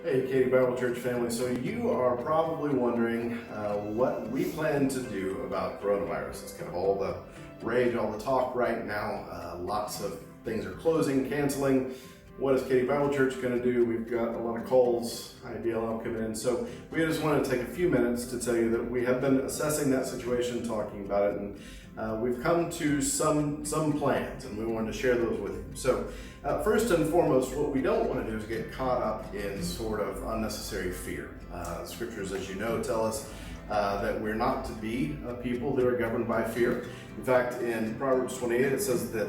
Hey, Katy Bible Church family. So you are probably wondering what we plan to do about coronavirus. It's kind of all the rage, all the talk right now. Lots of things are closing, canceling. What is Katy Bible Church going to do? We've got a lot of calls, IBLM coming in. So we just want to take a few minutes to tell you that we have been assessing that situation, talking about it, and we've come to some plans, and we wanted to share those with you. So first and foremost, what we don't want to do is get caught up in sort of unnecessary fear. Scriptures, as you know, tell us that we're not to be a people that are governed by fear. In fact, in Proverbs 28, it says that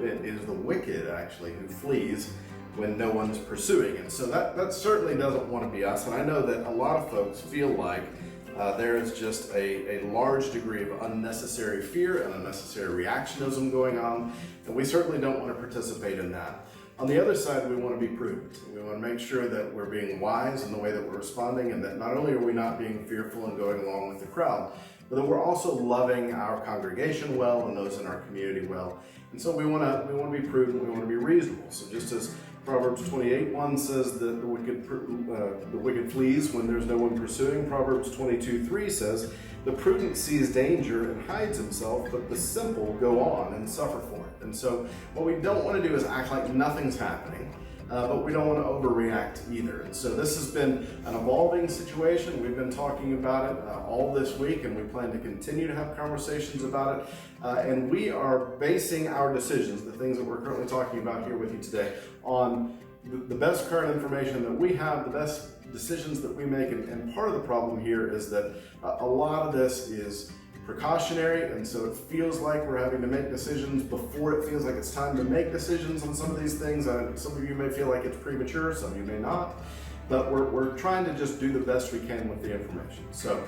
it is the wicked, actually, who flees when no one's pursuing. And so that certainly doesn't want to be us. And I know that a lot of folks feel like there is just a large degree of unnecessary fear and unnecessary reactionism going on, and we certainly don't want to participate in that. On the other side, we want to be prudent. We want to make sure that we're being wise in the way that we're responding, and that not only are we not being fearful and going along with the crowd, but that we're also loving our congregation well and those in our community well. And so we want to be prudent, we want to be reasonable. So just as Proverbs 28:1 says that the wicked flees when there's no one pursuing, Proverbs 22:3 says, the prudent sees danger and hides himself, but the simple go on and suffer for it. And so what we don't want to do is act like nothing's happening, but we don't want to overreact either. And so this has been an evolving situation. We've been talking about it all this week, and we plan to continue to have conversations about it. And we are basing our decisions, the things that we're currently talking about here with you today, on the best current information that we have, the best decisions that we make. And part of the problem here is that a lot of this is precautionary, and so it feels like we're having to make decisions before it feels like it's time to make decisions on some of these things. Some of you may feel like it's premature, some of you may not, but we're trying to just do the best we can with the information. So,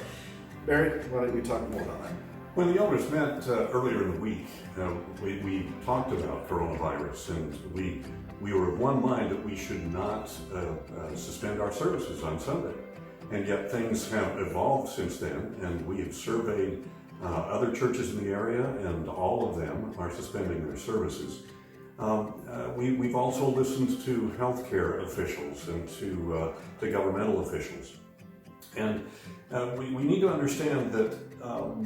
Barry, why don't you talk more about that? When the elders met earlier in the week, we talked about coronavirus, and we were of one mind that we should not suspend our services on Sunday. And yet things have evolved since then, and we have surveyed other churches in the area, and all of them are suspending their services. We've also listened to healthcare officials and to governmental officials. And we need to understand that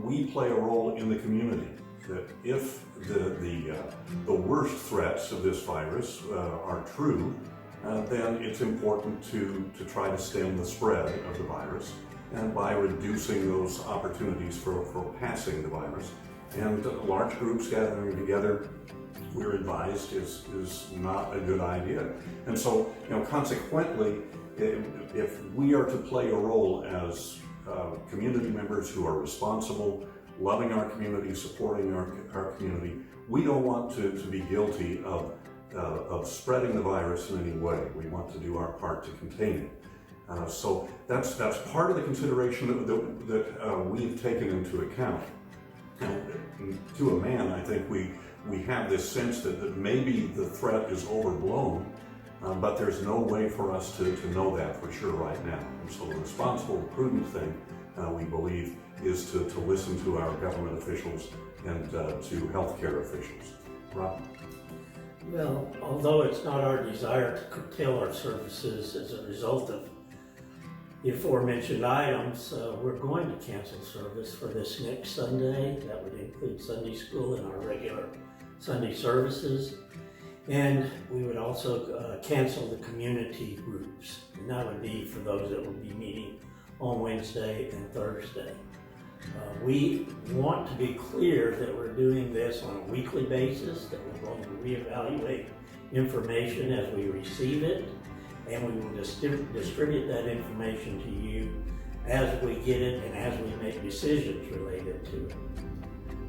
we play a role in the community, that if the worst threats of this virus are true, then it's important to try to stem the spread of the virus, and by reducing those opportunities for passing the virus. And large groups gathering together, we're advised, is not a good idea. And so, consequently, if we are to play a role as community members who are responsible, loving our community, supporting our community, we don't want to be guilty of spreading the virus in any way. We want to do our part to contain it. So that's part of the consideration that we've taken into account. To a man, I think we have this sense that maybe the threat is overblown, but there's no way for us to know that for sure right now. And so the responsible, prudent thing, we believe, is to listen to our government officials and to healthcare officials. Rob? Well, although it's not our desire to curtail our services as a result of the aforementioned items, we're going to cancel service for this next Sunday. That would include Sunday school and our regular Sunday services. And we would also cancel the community groups. And that would be for those that will be meeting on Wednesday and Thursday. We want to be clear that we're doing this on a weekly basis, that we're going to reevaluate information as we receive it, and we will distribute that information to you as we get it and as we make decisions related to it.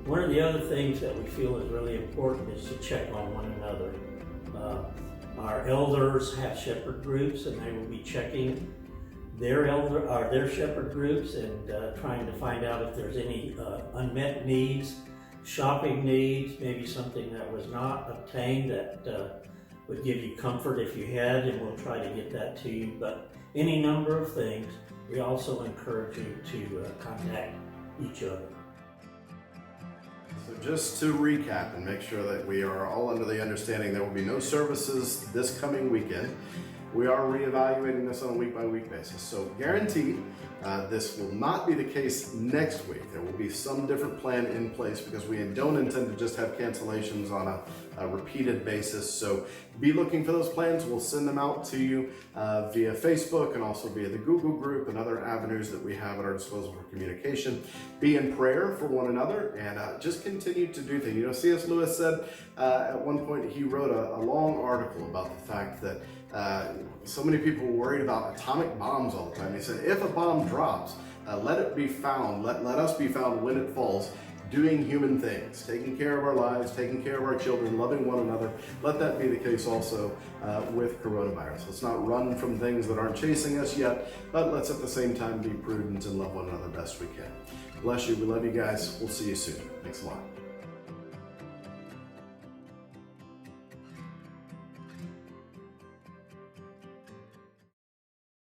One of the other things that we feel is really important is to check on one another. Our elders have shepherd groups, and they will be checking their shepherd groups and trying to find out if there's any unmet needs, shopping needs, maybe something that was not obtained that would give you comfort if you had, and we'll try to get that to you. But any number of things, we also encourage you to contact each other. So just to recap and make sure that we are all under the understanding there will be no services this coming weekend. we are reevaluating this on a week-by-week basis. So guaranteed, this will not be the case next week. There will be some different plan in place because we don't intend to just have cancellations on a repeated basis. So be looking for those plans. We'll send them out to you via Facebook and also via the Google group and other avenues that we have at our disposal for communication. Be in prayer for one another and just continue to do things. You know, C.S. Lewis said at one point, he wrote a long article about the fact that so many people were worried about atomic bombs all the time. He said, if a bomb drops, let it be found, let us be found when it falls, doing human things, taking care of our lives, taking care of our children, loving one another. Let that be the case also with coronavirus. Let's not run from things that aren't chasing us yet, but let's at the same time be prudent and love one another best we can. Bless you. We love you guys. We'll see you soon. Thanks a lot.